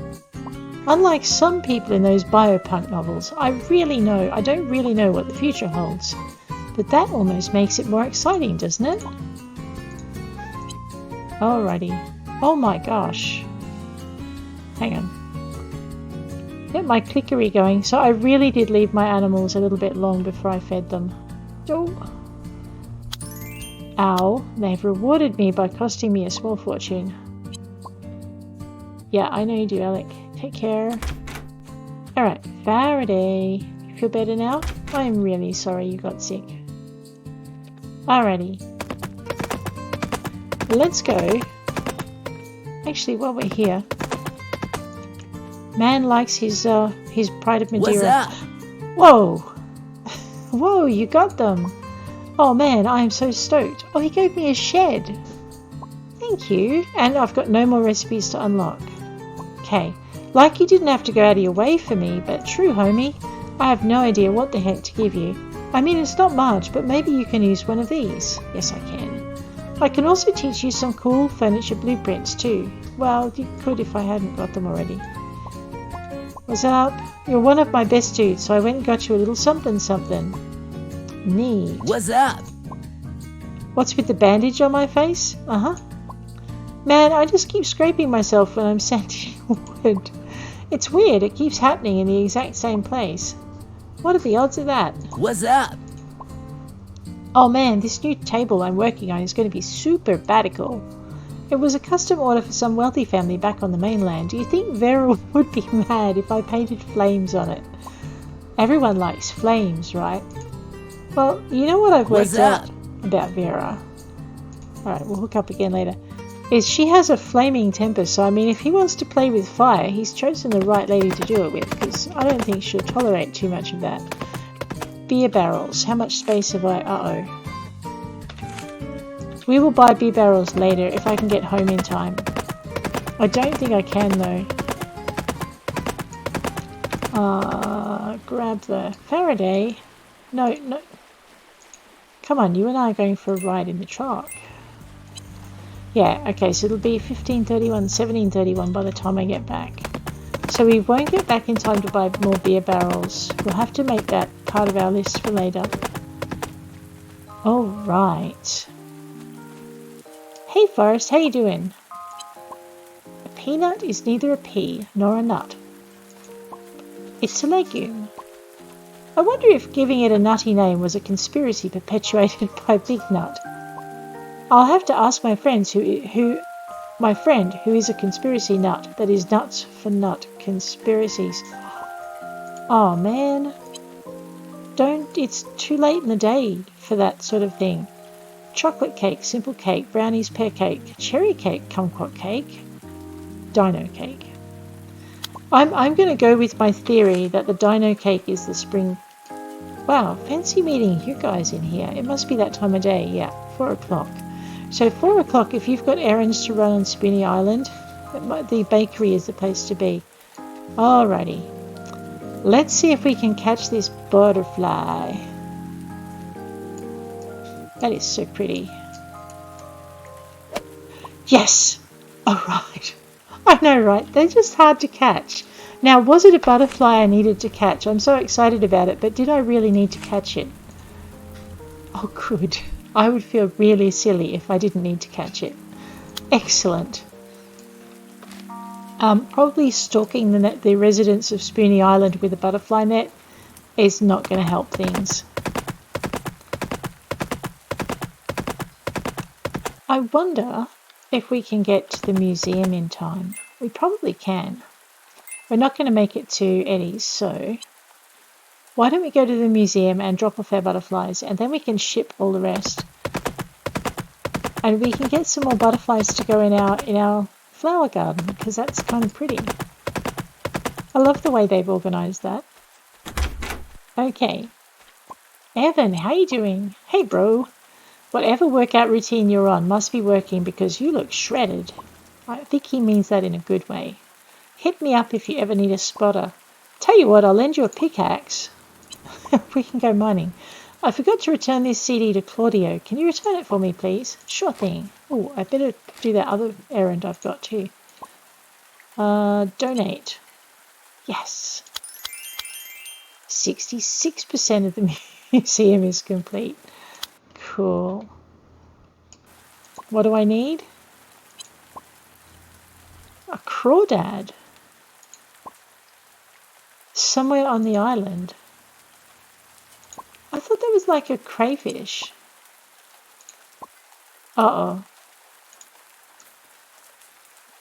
Unlike some people in those biopunk novels, I don't really know what the future holds. But that almost makes it more exciting, doesn't it? Alrighty. Oh my gosh. Hang on. Get my clickery going. So I really did leave my animals a little bit long before I fed them. Oh. Ow. They've rewarded me by costing me a small fortune. Yeah, I know you do, Alec. Take care. Alright, Faraday. You feel better now? I'm really sorry you got sick. Alrighty. let's go. Actually, while we're here, man likes his Pride of Madeira. What's up? Whoa! Whoa, you got them! Oh man, I am so stoked. Oh, he gave me a shed. Thank you. And I've got no more recipes to unlock. Okay. Like you didn't have to go out of your way for me, but true, homie. I have no idea what the heck to give you. I mean, it's not much, but maybe you can use one of these. Yes, I can. I can also teach you some cool furniture blueprints too. Well, you could if I hadn't got them already. What's up? You're one of my best dudes, so I went and got you a little something something. Neat. What's up? What's with the bandage on my face? Uh-huh. Man, I just keep scraping myself when I'm sanding wood. It's weird, it keeps happening in the exact same place. What are the odds of that? What's up? Oh man, this new table I'm working on is going to be super radical. It was a custom order for some wealthy family back on the mainland. Do you think Vera would be mad if I painted flames on it? Everyone likes flames, right? Well, you know what I've worked out about Vera? Alright, we'll hook up again later. Is she has a flaming temper, so I mean if he wants to play with fire, he's chosen the right lady to do it with, because I don't think she'll tolerate too much of that. Beer barrels. How much space have I? Uh-oh. We will buy beer barrels later if I can get home in time. I don't think I can though. Grab the Faraday. No. Come on, you and I are going for a ride in the truck. Yeah, okay, so it'll be 15:31, 17:31 by the time I get back. So we won't get back in time to buy more beer barrels. We'll have to make that part of our list for later. Alright. Hey Forrest, how you doing? A peanut is neither a pea nor a nut. It's a legume. I wonder if giving it a nutty name was a conspiracy perpetuated by Big Nut. I'll have to ask my friend who is a conspiracy nut, that is nuts for nut conspiracies. Oh man. It's too late in the day for that sort of thing. Chocolate cake, simple cake, brownies, pear cake, cherry cake, kumquat cake, dino cake. I'm going to go with my theory that the dino cake is the spring. Wow, fancy meeting you guys in here. It must be that time of day. Yeah, 4 o'clock. So 4 o'clock, if you've got errands to run on Spoony Island, the bakery is the place to be. Alrighty. Let's see if we can catch this butterfly. That is so pretty. Yes! Alright. I know, right? They're just hard to catch. Now, was it a butterfly I needed to catch? I'm so excited about it, but did I really need to catch it? Oh, good. I would feel really silly if I didn't need to catch it. Excellent. Probably stalking the residents of Spoony Island with a butterfly net is not going to help things. I wonder if we can get to the museum in time. We probably can. We're not going to make it to Eddie's, so why don't we go to the museum and drop off our butterflies, and then we can ship all the rest. And we can get some more butterflies to go in our flower garden, because that's kind of pretty. I love the way they've organised that. Okay. Evan, how you doing? Hey, bro. Whatever workout routine you're on must be working because you look shredded. I think he means that in a good way. Hit me up if you ever need a spotter. Tell you what, I'll lend you a pickaxe. We can go mining. I forgot to return this CD to Claudio. Can you return it for me, please? Sure thing. Oh, I better do that other errand I've got too. Donate. Yes. 66% of the museum is complete. Cool. What do I need? A crawdad. Somewhere on the island. I thought that was like a crayfish. Uh-oh.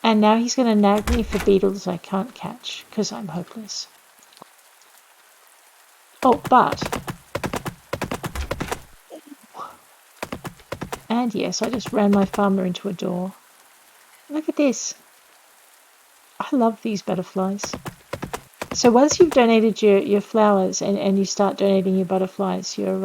And now he's going to nag me for beetles I can't catch, because I'm hopeless. Oh, but And yes, I just ran my farmer into a door. Look at this. I love these butterflies. So once you've donated your flowers and you start donating your butterflies, your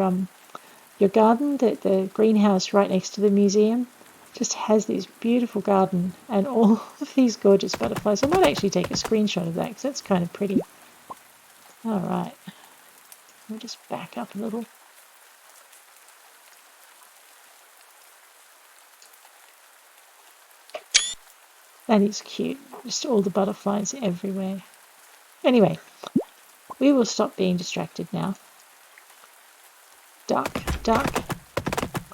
garden, the greenhouse right next to the museum, just has this beautiful garden and all of these gorgeous butterflies. I might actually take a screenshot of that because that's kind of pretty. All right. We'll just back up a little. That is cute. Just all the butterflies everywhere. Anyway, we will stop being distracted now. Duck, duck.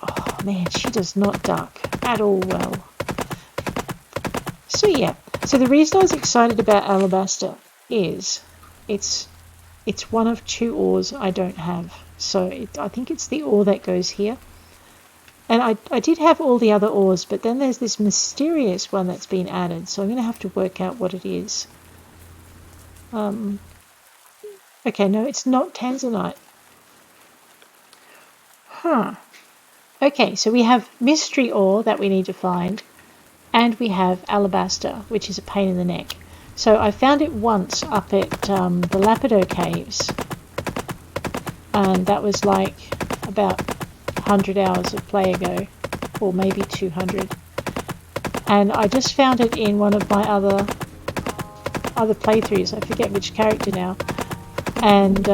Oh man, she does not duck at all well. So yeah, so the reason I was excited about alabaster is it's one of 2 ores I don't have. So I think it's the ore that goes here. And I did have all the other ores, but then there's this mysterious one that's been added. So I'm going to have to work out what it is. Okay, no, it's not tanzanite. Huh. Okay, so we have mystery ore that we need to find. And we have alabaster, which is a pain in the neck. So I found it once up at the Lapido Caves. And that was like about 100 hours of play ago, or maybe 200. And I just found it in one of my other playthroughs. I forget which character now. And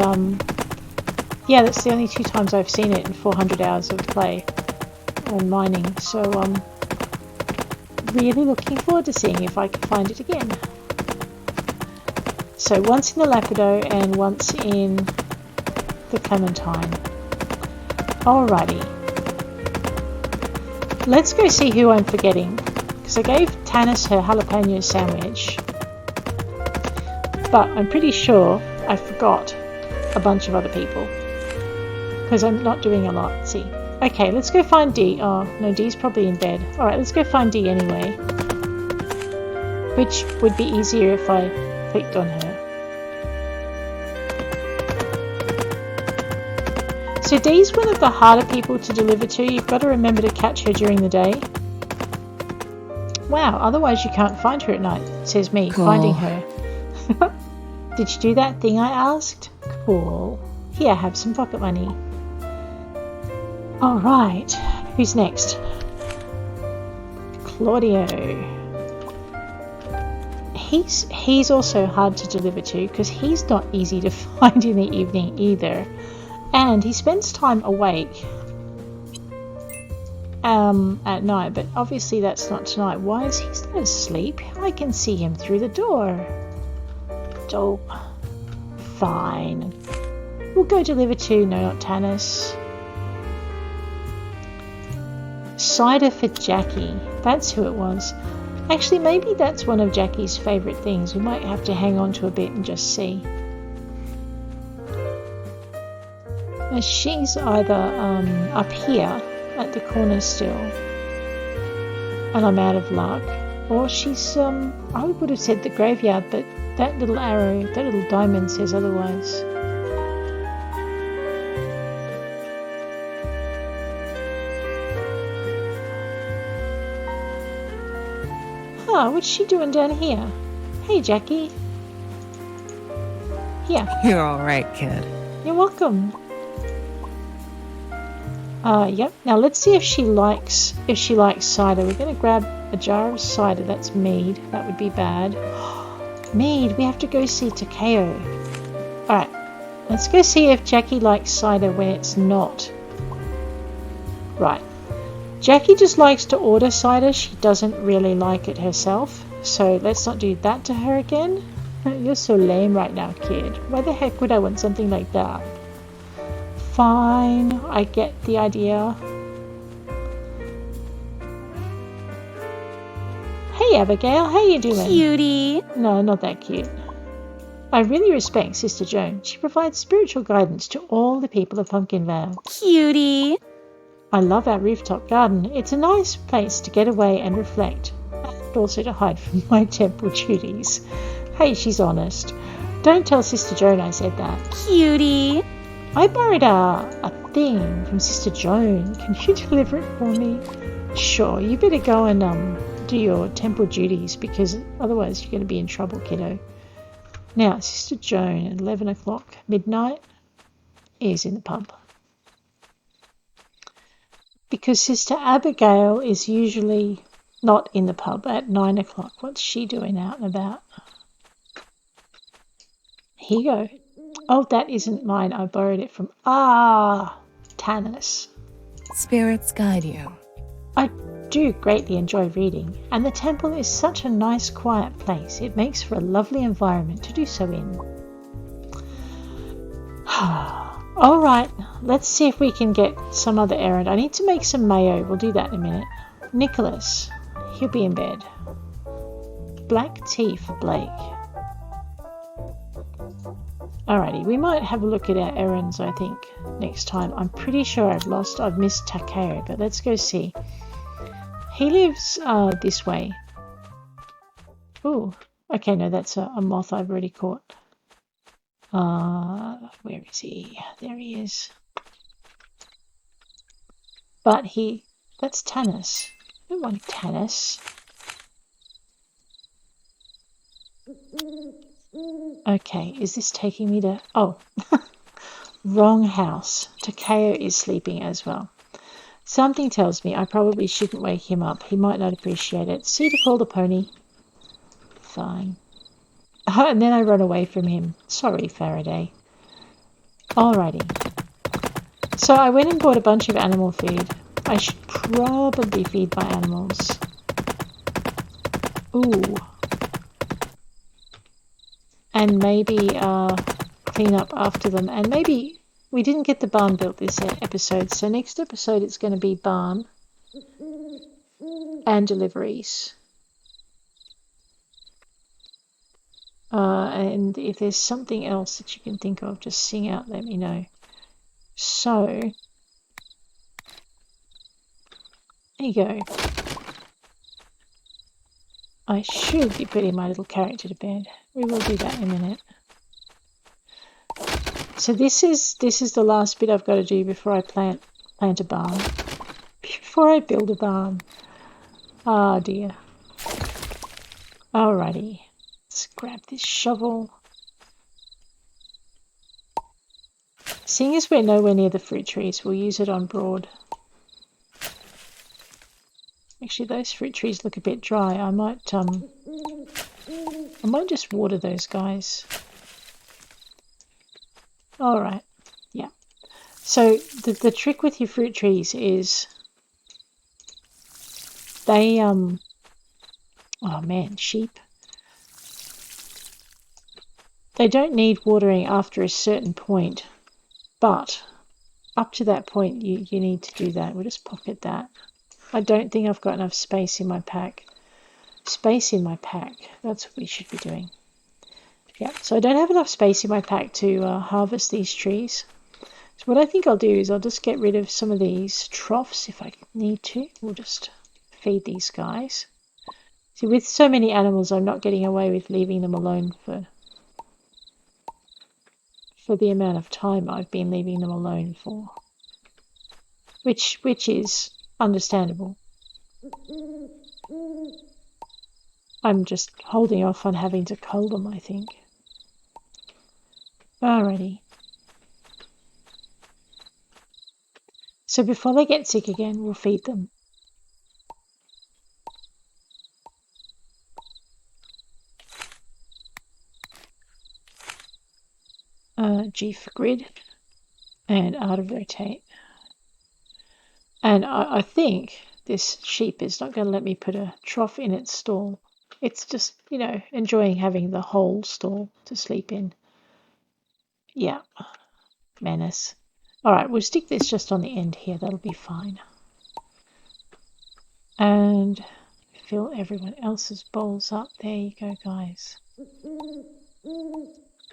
yeah, that's the only 2 times I've seen it in 400 hours of play on mining. So really looking forward to seeing if I can find it again. So once in the Lapido and once in the Clementine. Alrighty. Let's go see who I'm forgetting. Because I gave Tanis her jalapeno sandwich. But I'm pretty sure I forgot a bunch of other people. Because I'm not doing a lot. Let's see. Okay, let's go find Dee. Oh, no, Dee's probably in bed. Alright, let's go find Dee anyway. Which would be easier if I clicked on her. So Dee's one of the harder people to deliver to. You've got to remember to catch her during the day. Wow, otherwise you can't find her at night, says me, cool. Finding her. Did you do that thing I asked? Cool. Here, have some pocket money. Alright, who's next? Claudio. He's also hard to deliver to because he's not easy to find in the evening either. And he spends time awake at night, but obviously that's not tonight. Why is he still asleep? I can see him through the door. Dope. Fine. We'll go deliver to, no, not Tanis. Cider for Jackie. That's who it was. Actually, maybe that's one of Jackie's favourite things. We might have to hang on to a bit and just see. She's either up here at the corner still and I'm out of luck, or she's I would have said the graveyard, but that little arrow, that little diamond says otherwise. Huh, what's she doing down here? Hey Jackie. Here. You're alright, kid. You're welcome. Yep. Now let's see if she likes cider. We're going to grab a jar of cider. That's mead. That would be bad. Mead. We have to go see Takeo. Alright. Let's go see if Jackie likes cider when it's not. Right. Jackie just likes to order cider. She doesn't really like it herself. So let's not do that to her again. You're so lame right now, kid. Why the heck would I want something like that? Fine, I get the idea. Hey Abigail, how you doing? Cutie. No, not that cute. I really respect Sister Joan. She provides spiritual guidance to all the people of Pumpkinvale. Cutie. I love our rooftop garden. It's a nice place to get away and reflect, and also to hide from my temple duties. Hey, she's honest. Don't tell Sister Joan I said that. Cutie. I borrowed a thing from Sister Joan. Can you deliver it for me? Sure, you better go and do your temple duties, because otherwise you're going to be in trouble, kiddo. Now, Sister Joan at 11 o'clock midnight is in the pub. Because Sister Abigail is usually not in the pub at 9 o'clock. What's she doing out and about? Here you go. Oh, that isn't mine. I borrowed it from... Tanis. Spirits guide you. I do greatly enjoy reading, and the temple is such a nice, quiet place. It makes for a lovely environment to do so in. All right, let's see if we can get some other errand. I need to make some mayo. We'll do that in a minute. Nicholas, he'll be in bed. Black tea for Blake. Alrighty, we might have a look at our errands, I think, next time. I'm pretty sure I've missed Takeo, but let's go see. He lives this way. Ooh, okay, no, that's a moth I've already caught. Where is he? There he is. But that's Tanis. I don't want Tanis. Okay, is this taking me to... Oh, wrong house. Takeo is sleeping as well. Something tells me I probably shouldn't wake him up. He might not appreciate it. See to call the pony. Fine. And then I run away from him. Sorry, Faraday. Alrighty. So I went and bought a bunch of animal food. I should probably feed my animals. Ooh. And maybe clean up after them. And maybe we didn't get the barn built this episode. So next episode it's going to be barn and deliveries. And if there's something else that you can think of, just sing out, let me know. So, there you go. I should be putting my little character to bed. We will do that in a minute. So this is the last bit I've got to do before I plant a barn. Before I build a barn. Ah, dear. Alrighty. Let's grab this shovel. Seeing as we're nowhere near the fruit trees, we'll use it on Broad. Actually, those fruit trees look a bit dry. I might just water those guys. All right, yeah. So the trick with your fruit trees is they oh man, sheep. They don't need watering after a certain point, but up to that point you need to do that. We'll just pocket that. I don't think I've got enough space in my pack. Space in my pack. That's what we should be doing. Yeah, so I don't have enough space in my pack to harvest these trees. So what I think I'll do is I'll just get rid of some of these troughs if I need to. We'll just feed these guys. See, with so many animals, I'm not getting away with leaving them alone for the amount of time I've been leaving them alone for. Which is understandable. I'm just holding off on having to cull them, I think. Alrighty. So before they get sick again, we'll feed them. G for grid and R to rotate. And I think this sheep is not going to let me put a trough in its stall. It's just, enjoying having the whole stall to sleep in. Yeah, menace. All right, we'll stick this just on the end here. That'll be fine. And fill everyone else's bowls up. There you go, guys.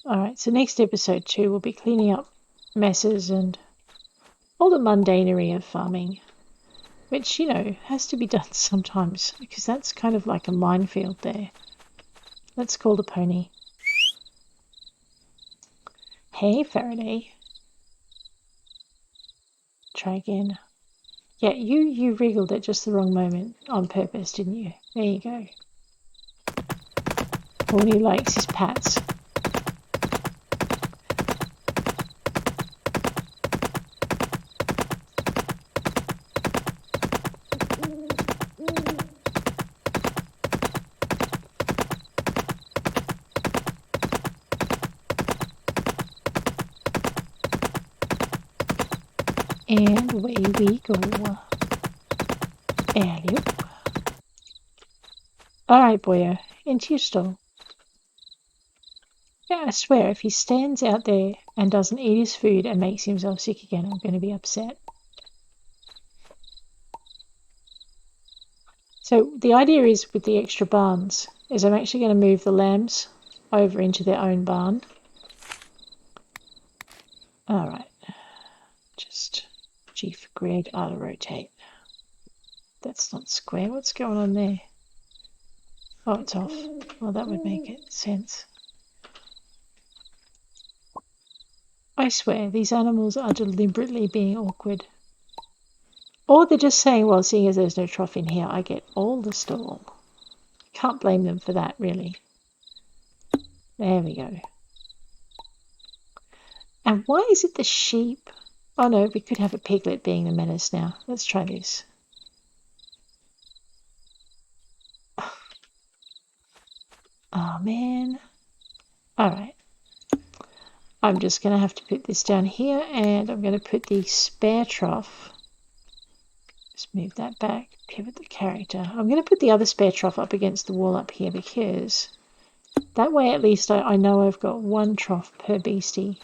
All right, so next episode 2, we'll be cleaning up messes and all the mundanery of farming, which, has to be done sometimes, because that's kind of like a minefield there. Let's call the pony. Hey, Faraday. Try again. Yeah, you wriggled at just the wrong moment on purpose, didn't you? There you go. All he likes is pats. And away we go. Alley-oop. Alright, boyo, into your stall. Yeah, I swear, if he stands out there and doesn't eat his food and makes himself sick again, I'm going to be upset. So the idea is, with the extra barns, is I'm actually going to move the lambs over into their own barn. Alright. Just G for grid, auto rotate. That's not square. What's going on there? Oh, it's off. Well, that would make it sense. I swear, these animals are deliberately being awkward. Or they're just saying, well, seeing as there's no trough in here, I get all the stall. Can't blame them for that, really. There we go. And why is it the sheep? Oh no, we could have a piglet being the menace now. Let's try this. Oh man. Alright. I'm just going to have to put this down here, and I'm going to put the spare trough. Just move that back, pivot the character. I'm going to put the other spare trough up against the wall up here, because that way at least I know I've got one trough per beastie,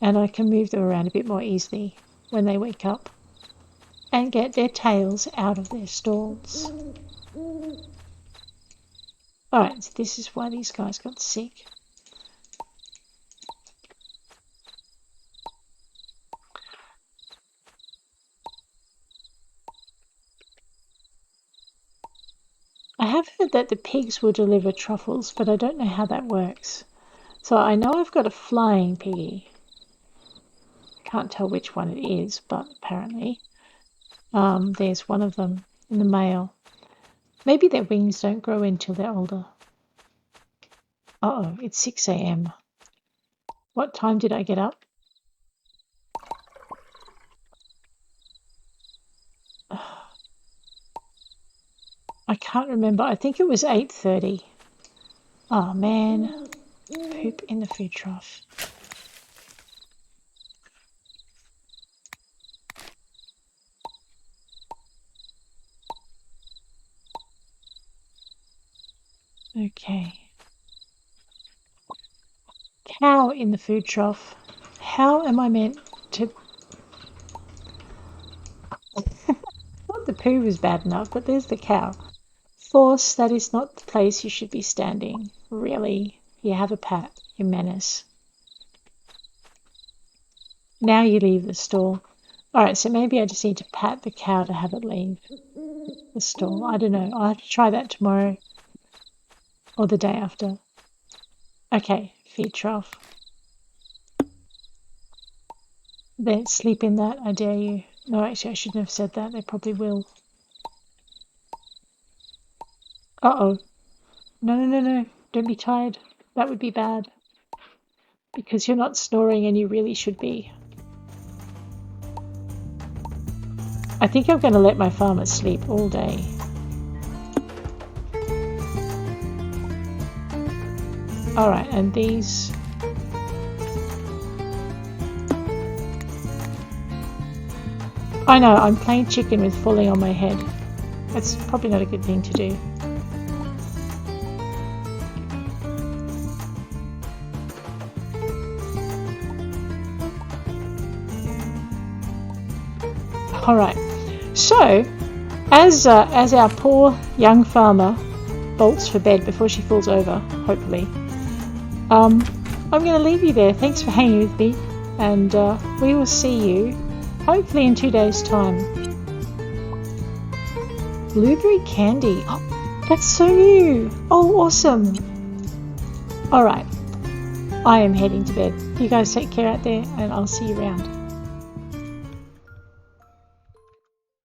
and I can move them around a bit more easily when they wake up and get their tails out of their stalls. Alright, so this is why these guys got sick. I have heard that the pigs will deliver truffles, but I don't know how that works. So I know I've got a flying piggy. Can't tell which one it is, but apparently there's one of them in the mail. Maybe their wings don't grow until they're older. Uh-oh, it's 6 a.m. What time did I get up? I can't remember. I think it was 8:30. Oh man. Poop in the food trough. Okay. Cow in the food trough. How am I meant to... Thought the poo was bad enough, but there's the cow. Force, that is not the place you should be standing. Really? You have a pat, you menace. Now you leave the stall. Alright, so maybe I just need to pat the cow to have it leave the stall. I don't know. I'll have to try that tomorrow. Or the day after. Okay, feed trough. Then sleep in that, I dare you. No, actually, I shouldn't have said that. They probably will. Uh-oh. No. Don't be tired. That would be bad. Because you're not snoring and you really should be. I think I'm going to let my farmer sleep all day. Alright, and these... I know, I'm playing chicken with falling on my head. That's probably not a good thing to do. Alright, so as our poor young farmer bolts for bed before she falls over, hopefully, I'm going to leave you there. Thanks for hanging with me, and we will see you hopefully in 2 days' time. Blueberry candy. Oh, that's so new. Oh, awesome. Alright, I am heading to bed. You guys take care out there, and I'll see you around.